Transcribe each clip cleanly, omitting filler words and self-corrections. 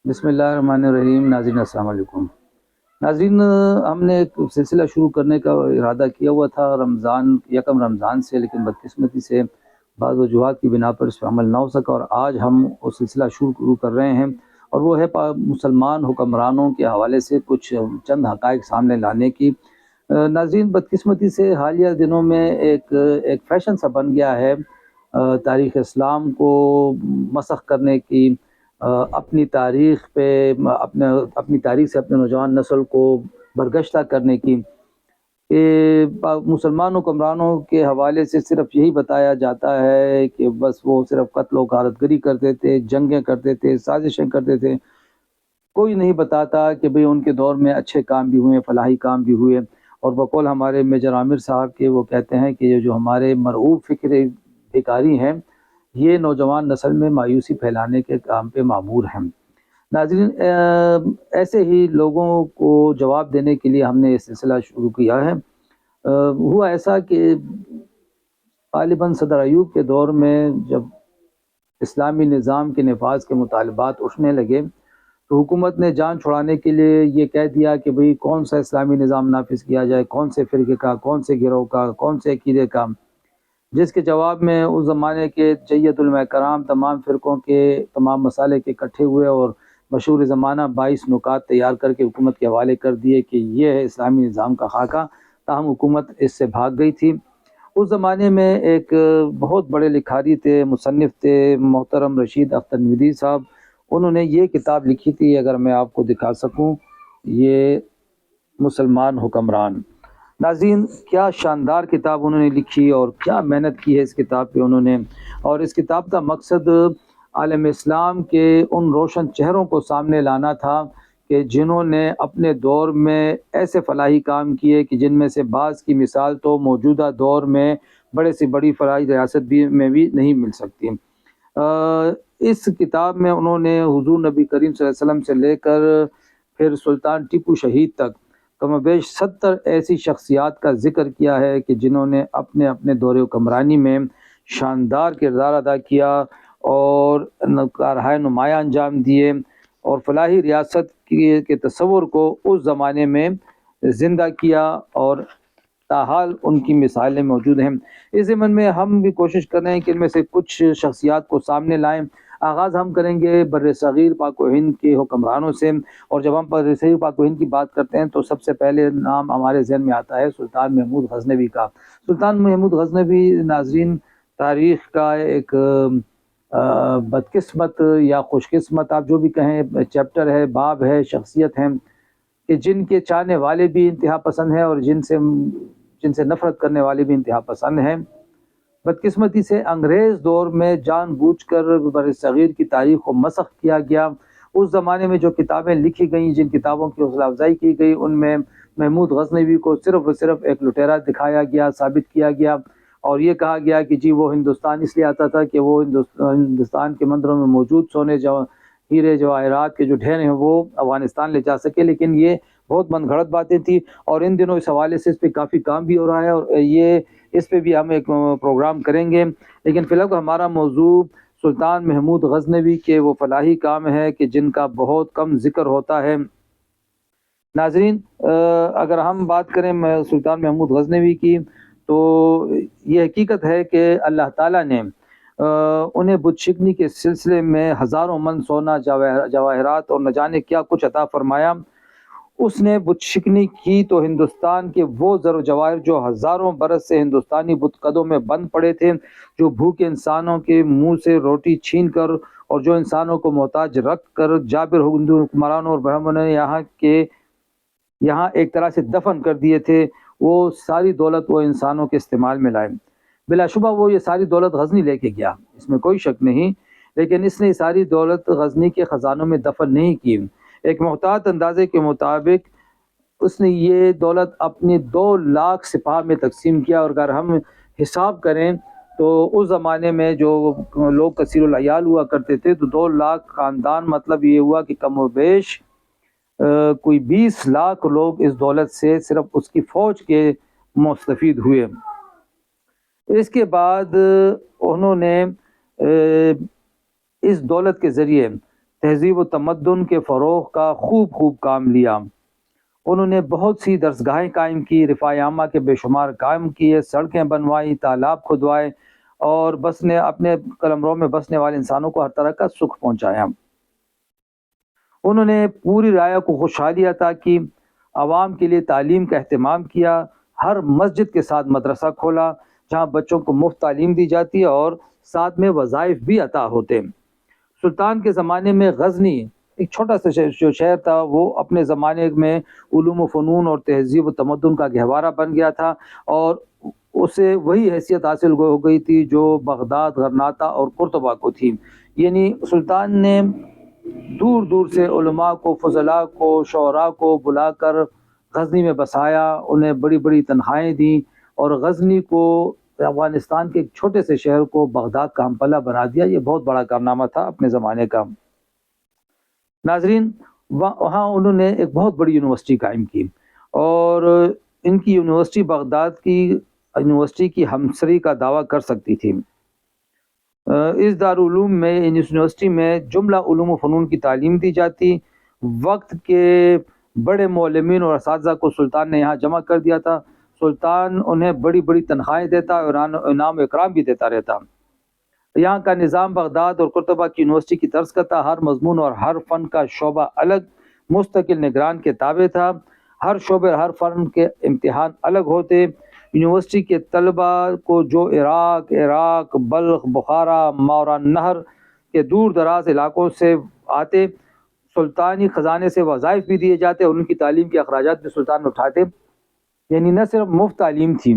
بسم اللہ الرحمن الرحیم۔ ناظرین السلام علیکم۔ ناظرین، ہم نے ایک سلسلہ شروع کرنے کا ارادہ کیا ہوا تھا یکم رمضان سے، لیکن بدقسمتی سے بعض وجوہات کی بنا پر اس پہ عمل نہ ہو سکا، اور آج ہم وہ سلسلہ شروع کر رہے ہیں، اور وہ ہے مسلمان حکمرانوں کے حوالے سے کچھ چند حقائق سامنے لانے کی۔ ناظرین، بدقسمتی سے حالیہ دنوں میں ایک فیشن سا بن گیا ہے تاریخ اسلام کو مسخ کرنے کی، اپنی تاریخ سے اپنے نوجوان نسل کو برگشتہ کرنے کی، کہ مسلمان حکمرانوں کے حوالے سے صرف یہی بتایا جاتا ہے کہ بس وہ صرف قتل و غارت گری کرتے تھے، جنگیں کرتے تھے، سازشیں کرتے تھے۔ کوئی نہیں بتاتا کہ بھئی ان کے دور میں اچھے کام بھی ہوئے، فلاحی کام بھی ہوئے۔ اور بقول ہمارے میجر عامر صاحب کے، وہ کہتے ہیں کہ یہ جو ہمارے مرعوب فکر بھکاری ہیں، یہ نوجوان نسل میں مایوسی پھیلانے کے کام پہ مامور ہیں۔ ناظرین، ایسے ہی لوگوں کو جواب دینے کے لیے ہم نے یہ سلسلہ شروع کیا ہے۔ ہوا ایسا کہ غالباً صدر ایوب کے دور میں جب اسلامی نظام کے نفاذ کے مطالبات اٹھنے لگے، تو حکومت نے جان چھڑانے کے لیے یہ کہہ دیا کہ بھئی کون سا اسلامی نظام نافذ کیا جائے، کون سے فرقے کا، کون سے گروہ کا، کون سے عقیدے کا، جس کے جواب میں اس زمانے کے جید علماء کرام تمام فرقوں کے تمام مسائل کے اکٹھے ہوئے اور مشہور زمانہ 22 نکات تیار کر کے حکومت کے حوالے کر دیے کہ یہ ہے اسلامی نظام کا خاکہ۔ تاہم حکومت اس سے بھاگ گئی تھی۔ اس زمانے میں ایک بہت بڑے لکھاری تھے، مصنف تھے، محترم رشید اختر ندوی صاحب۔ انہوں نے یہ کتاب لکھی تھی، اگر میں آپ کو دکھا سکوں، یہ مسلمان حکمران۔ ناظرین، کیا شاندار کتاب انہوں نے لکھی اور کیا محنت کی ہے اس کتاب پہ انہوں نے، اور اس کتاب کا مقصد عالم اسلام کے ان روشن چہروں کو سامنے لانا تھا کہ جنہوں نے اپنے دور میں ایسے فلاحی کام کیے کہ جن میں سے بعض کی مثال تو موجودہ دور میں بڑے سے بڑی فلاحی ریاست میں بھی نہیں مل سکتی۔ اس کتاب میں انہوں نے حضور نبی کریم صلی اللہ علیہ وسلم سے لے کر پھر سلطان ٹیپو شہید تک کم و بیش 70 ایسی شخصیات کا ذکر کیا ہے کہ جنہوں نے اپنے دور حکمرانی میں شاندار کردار ادا کیا اور کارہائے نمایاں انجام دیے، اور فلاحی ریاست کے تصور کو اس زمانے میں زندہ کیا، اور تاحال ان کی مثالیں موجود ہیں۔ اس ضمن میں ہم بھی کوشش کر رہے ہیں کہ ان میں سے کچھ شخصیات کو سامنے لائیں۔ آغاز ہم کریں گے بر صغیر پاک و ہند کے حکمرانوں سے، اور جب ہم بر صغیر پاک و ہند کی بات کرتے ہیں تو سب سے پہلے نام ہمارے ذہن میں آتا ہے سلطان محمود غزنوی کا۔ سلطان محمود غزنوی، ناظرین، تاریخ کا ایک بدقسمت یا خوش قسمت، آپ جو بھی کہیں، چیپٹر ہے، باب ہے، شخصیت ہیں کہ جن کے چاہنے والے بھی انتہا پسند ہیں اور جن سے نفرت کرنے والے بھی انتہا پسند ہیں۔ بدقسمتی سے انگریز دور میں جان بوجھ کر بر صغیر کی تاریخ کو مسخ کیا گیا۔ اس زمانے میں جو کتابیں لکھی گئیں، جن کتابوں کی حوصلہ افزائی کی گئی، ان میں محمود غزنوی کو صرف و صرف ایک لٹیرا دکھایا گیا، ثابت کیا گیا، اور یہ کہا گیا کہ جی وہ ہندوستان اس لیے آتا تھا کہ وہ ہندوستان کے مندروں میں موجود سونے ہیرے جواہرات کے جو ڈھیر ہیں وہ افغانستان لے جا سکے، لیکن یہ بہت من گھڑت باتیں تھیں، اور ان دنوں اس حوالے سے اس پہ کافی کام بھی ہو رہا ہے، اور یہ اس پہ بھی ہم ایک پروگرام کریں گے۔ لیکن فی الحال ہمارا موضوع سلطان محمود غزنوی کے وہ فلاحی کام ہے کہ جن کا بہت کم ذکر ہوتا ہے۔ ناظرین، اگر ہم بات کریں سلطان محمود غزنوی کی، تو یہ حقیقت ہے کہ اللہ تعالیٰ نے انہیں بت شکنی کے سلسلے میں ہزاروں من سونا، جواہرات اور نہ جانے کیا کچھ عطا فرمایا۔ اس نے بت شکنی کی تو ہندوستان کے وہ زر و جواہر جو ہزاروں برس سے ہندوستانی بت قدوں میں بند پڑے تھے، جو بھوکے انسانوں کے منہ سے روٹی چھین کر اور جو انسانوں کو محتاج رکھ کر جابر ہندو حکمرانوں اور برہمنوں نے یہاں ایک طرح سے دفن کر دیے تھے، وہ ساری دولت وہ انسانوں کے استعمال میں لائے۔ بلا شبہ وہ یہ ساری دولت غزنی لے کے گیا، اس میں کوئی شک نہیں، لیکن اس نے ساری دولت غزنی کے خزانوں میں دفن نہیں کی۔ ایک محتاط اندازے کے مطابق اس نے یہ دولت اپنی 2 لاکھ سپاہ میں تقسیم کیا، اور اگر ہم حساب کریں تو اس زمانے میں جو لوگ کثیر العیال ہوا کرتے تھے، تو 2 لاکھ خاندان، مطلب یہ ہوا کہ کم و بیش کوئی 20 لاکھ لوگ اس دولت سے صرف اس کی فوج کے مستفید ہوئے۔ اس کے بعد انہوں نے اس دولت کے ذریعے تہذیب و تمدن کے فروغ کا خوب کام لیا۔ انہوں نے بہت سی درسگاہیں قائم کی، رفاع عامہ کے بے شمار قائم کیے، سڑکیں بنوائیں، تالاب کھدوائے اور اپنے قلمرو میں بسنے والے انسانوں کو ہر طرح کا سکھ پہنچایا۔ انہوں نے پوری رعایا کو خوشحالی عطا کی، عوام کے لیے تعلیم کا اہتمام کیا، ہر مسجد کے ساتھ مدرسہ کھولا جہاں بچوں کو مفت تعلیم دی جاتی اور ساتھ میں وظائف بھی عطا ہوتے۔ سلطان کے زمانے میں غزنی ایک چھوٹا سا جو شہر تھا، وہ اپنے زمانے میں علوم و فنون اور تہذیب و تمدن کا گہوارہ بن گیا تھا اور اسے وہی حیثیت حاصل ہو گئی تھی جو بغداد، غرناطہ اور قرطبہ کو تھی۔ یعنی سلطان نے دور دور سے علماء کو، فضلاء کو، شعراء کو بلا کر غزنی میں بسایا، انہیں بڑی بڑی تنخواہیں دیں اور غزنی کو، افغانستان کے ایک چھوٹے سے شہر کو، بغداد کا ہم پلہ بنا دیا۔ یہ بہت بڑا کارنامہ تھا اپنے زمانے کا۔ ناظرین، وہاں انہوں نے ایک بہت بڑی یونیورسٹی قائم کی اور ان کی یونیورسٹی بغداد کی یونیورسٹی کی ہمسری کا دعویٰ کر سکتی تھی۔ اس دارالعلوم میں، اس یونیورسٹی میں جملہ علوم و فنون کی تعلیم دی جاتی۔ وقت کے بڑے معلمین اور اساتذہ کو سلطان نے یہاں جمع کر دیا تھا۔ سلطان انہیں بڑی بڑی تنخواہیں دیتا اور انعام و اکرام بھی دیتا رہتا۔ یہاں کا نظام بغداد اور قرطبہ کی یونیورسٹی کی طرز کا تھا۔ ہر مضمون اور ہر فن کا شعبہ الگ مستقل نگران کے تابع تھا۔ ہر شعبے اور ہر فن کے امتحان الگ ہوتے۔ یونیورسٹی کے طلبہ کو جو عراق، بلخ، بخارا، ماوراء النہر کے دور دراز علاقوں سے آتے، سلطانی خزانے سے وظائف بھی دیے جاتے اور ان کی تعلیم کے اخراجات بھی سلطان اٹھاتے۔ یعنی نہ صرف مفت تعلیم تھی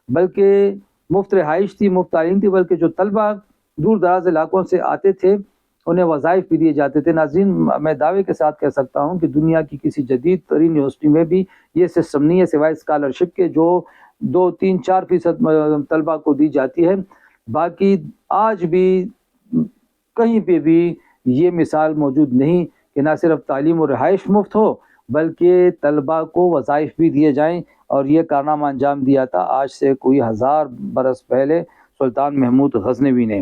بلکہ مفت رہائش تھی، مفت تعلیم تھی، بلکہ جو طلبہ دور دراز علاقوں سے آتے تھے انہیں وظائف بھی دیے جاتے تھے۔ ناظرین، میں دعوے کے ساتھ کہہ سکتا ہوں کہ دنیا کی کسی جدید ترین یونیورسٹی میں بھی یہ سسٹم نہیں ہے سوائے اسکالرشپ کے، جو 2-3-4% طلبہ کو دی جاتی ہے۔ باقی آج بھی کہیں پہ بھی یہ مثال موجود نہیں کہ نہ صرف تعلیم و رہائش مفت ہو بلکہ طلبہ کو وظائف بھی دیے جائیں، اور یہ کارنامہ انجام دیا تھا آج سے کوئی 1000 برس پہلے سلطان محمود غزنوی نے۔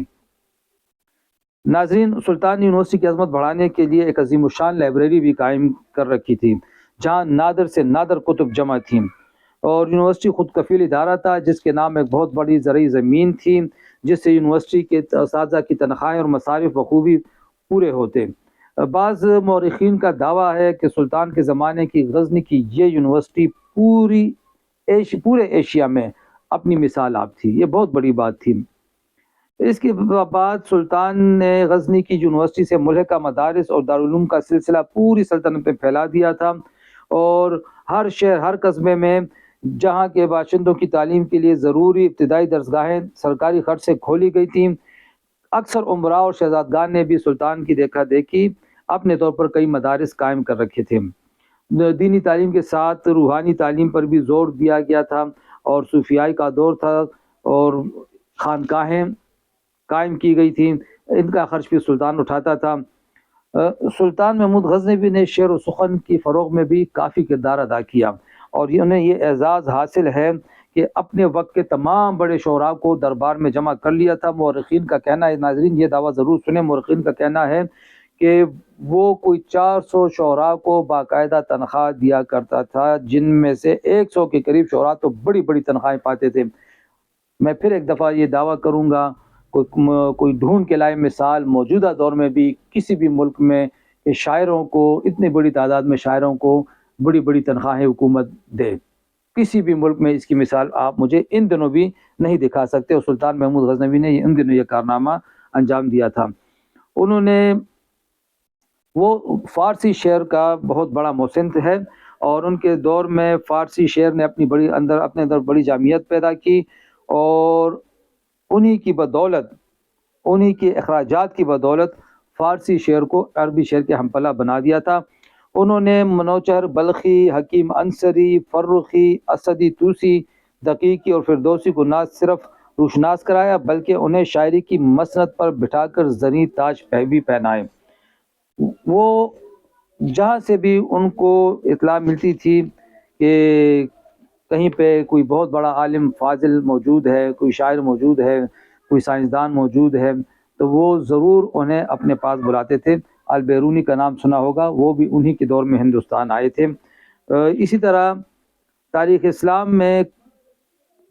ناظرین، سلطان یونیورسٹی کی عظمت بڑھانے کے لیے ایک عظیم الشان لائبریری بھی قائم کر رکھی تھی جہاں نادر سے نادر کتب جمع تھیں، اور یونیورسٹی خود کفیل ادارہ تھا جس کے نام ایک بہت بڑی زرعی زمین تھی جس سے یونیورسٹی کے اساتذہ کی تنخواہیں اور مصارف بخوبی پورے ہوتے۔ بعض مورخین کا دعویٰ ہے کہ سلطان کے زمانے کی غزنی کی یہ یونیورسٹی پورے ایشیا میں اپنی مثال آپ تھی۔ یہ بہت بڑی بات تھی۔ اس کے بعد سلطان نے غزنی کی یونیورسٹی سے ملحقہ مدارس اور دارالعلوم کا سلسلہ پوری سلطنت میں پھیلا دیا تھا، اور ہر شہر، ہر قصبے میں جہاں کے باشندوں کی تعلیم کے لیے ضروری ابتدائی درسگاہیں سرکاری خرچ سے کھولی گئی تھیں۔ اکثر امراء اور شہزادگان نے بھی سلطان کی دیکھا دیکھی اپنے طور پر کئی مدارس قائم کر رکھے تھے۔ دینی تعلیم کے ساتھ روحانی تعلیم پر بھی زور دیا گیا تھا، اور صوفیائی کا دور تھا اور خانقاہیں قائم کی گئی تھیں، ان کا خرچ بھی سلطان اٹھاتا تھا۔ سلطان محمود غزنوی نے شعر و سخن کی فروغ میں بھی کافی کردار ادا کیا، اور انہیں یہ اعزاز حاصل ہے کہ اپنے وقت کے تمام بڑے شعراء کو دربار میں جمع کر لیا تھا۔ مورخین کا کہنا ہے، ناظرین یہ دعویٰ ضرور سنیں، مورخین کا کہنا ہے کہ وہ کوئی 400 شعراء کو باقاعدہ تنخواہ دیا کرتا تھا، جن میں سے 100 کے قریب شعراء تو بڑی بڑی تنخواہیں پاتے تھے۔ میں پھر ایک دفعہ یہ دعویٰ کروں گا، کوئی ڈھونڈ کے لائے مثال موجودہ دور میں بھی کسی بھی ملک میں کہ شاعروں کو، اتنی بڑی تعداد میں شاعروں کو بڑی بڑی تنخواہیں حکومت دے، کسی بھی ملک میں اس کی مثال آپ مجھے ان دنوں بھی نہیں دکھا سکتے، اور سلطان محمود غزنوی نے ان دنوں یہ کارنامہ انجام دیا تھا۔ انہوں نے، وہ فارسی شعر کا بہت بڑا محسن ہے، اور ان کے دور میں فارسی شعر نے اپنے اندر بڑی جامعیت پیدا کی، اور انہی کی بدولت، انہی کے اخراجات کی بدولت فارسی شعر کو عربی شعر کے ہمپلہ بنا دیا تھا۔ انہوں نے منوچہر بلخی، حکیم انصری، فرخی، اسدی توسی، دقیقی اور فردوسی کو نہ صرف روشناس کرایا بلکہ انہیں شاعری کی مسند پر بٹھا کر زرعی تاج بھی پہنائے۔ وہ جہاں سے بھی ان کو اطلاع ملتی تھی کہ کہیں پہ کوئی بہت بڑا عالم فاضل موجود ہے، کوئی شاعر موجود ہے، کوئی سائنسدان موجود ہے، تو وہ ضرور انہیں اپنے پاس بلاتے تھے۔ البیرونی کا نام سنا ہوگا، وہ بھی انہی کے دور میں ہندوستان آئے تھے۔ اسی طرح تاریخ اسلام میں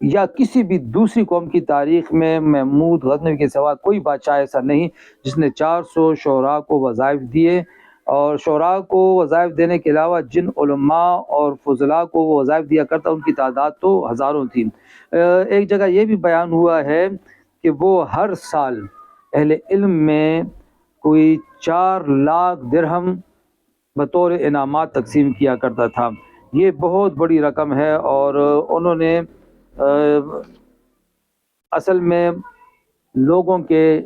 یا کسی بھی دوسری قوم کی تاریخ میں محمود غزنوی کے سوا کوئی بادشاہ ایسا نہیں جس نے 400 شعراء کو وظائف دیے، اور شعراء کو وظائف دینے کے علاوہ جن علماء اور فضلاء کو وہ وظائف دیا کرتا ان کی تعداد تو ہزاروں تھی۔ ایک جگہ یہ بھی بیان ہوا ہے کہ وہ ہر سال اہل علم میں کوئی 4 لاکھ درہم بطور انعامات تقسیم کیا کرتا تھا۔ یہ بہت بڑی رقم ہے، اور انہوں نے اصل میں لوگوں کے،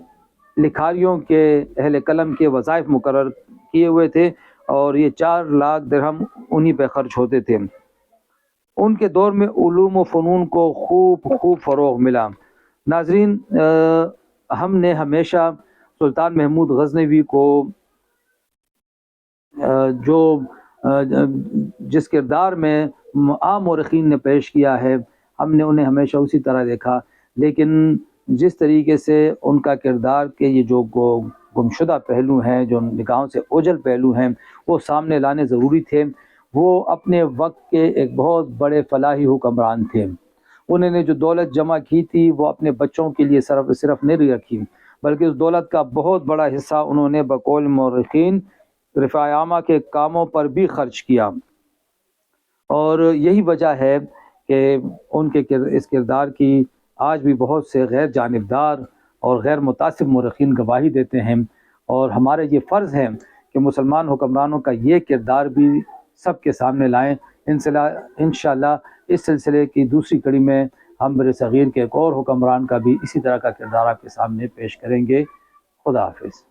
لکھاریوں کے، اہل قلم کے وظائف مقرر کیے ہوئے تھے، اور یہ 4 لاکھ درہم انہی پہ خرچ ہوتے تھے۔ ان کے دور میں علوم و فنون کو خوب فروغ ملا۔ ناظرین، ہم نے ہمیشہ سلطان محمود غزنوی کو جو جس کردار میں عام مورخین نے پیش کیا ہے، ہم نے انہیں ہمیشہ اسی طرح دیکھا، لیکن جس طریقے سے ان کا کردار کے یہ جو گمشدہ پہلو ہیں، جو نگاہوں سے اوجھل پہلو ہیں، وہ سامنے لانے ضروری تھے۔ وہ اپنے وقت کے ایک بہت بڑے فلاحی حکمران تھے۔ انہوں نے جو دولت جمع کی تھی وہ اپنے بچوں کے لیے صرف نہیں رکھی، بلکہ اس دولت کا بہت بڑا حصہ انہوں نے بقول مورخین رفاع عامہ کے کاموں پر بھی خرچ کیا، اور یہی وجہ ہے کہ ان کے اس کردار کی آج بھی بہت سے غیر جانبدار اور غیر متعصب مورخین گواہی دیتے ہیں، اور ہمارے یہ فرض ہے کہ مسلمان حکمرانوں کا یہ کردار بھی سب کے سامنے لائیں۔ انشاءاللہ اس سلسلے کی دوسری کڑی میں ہم برصغیر کے ایک اور حکمران کا بھی اسی طرح کا کردار آپ کے سامنے پیش کریں گے۔ خدا حافظ۔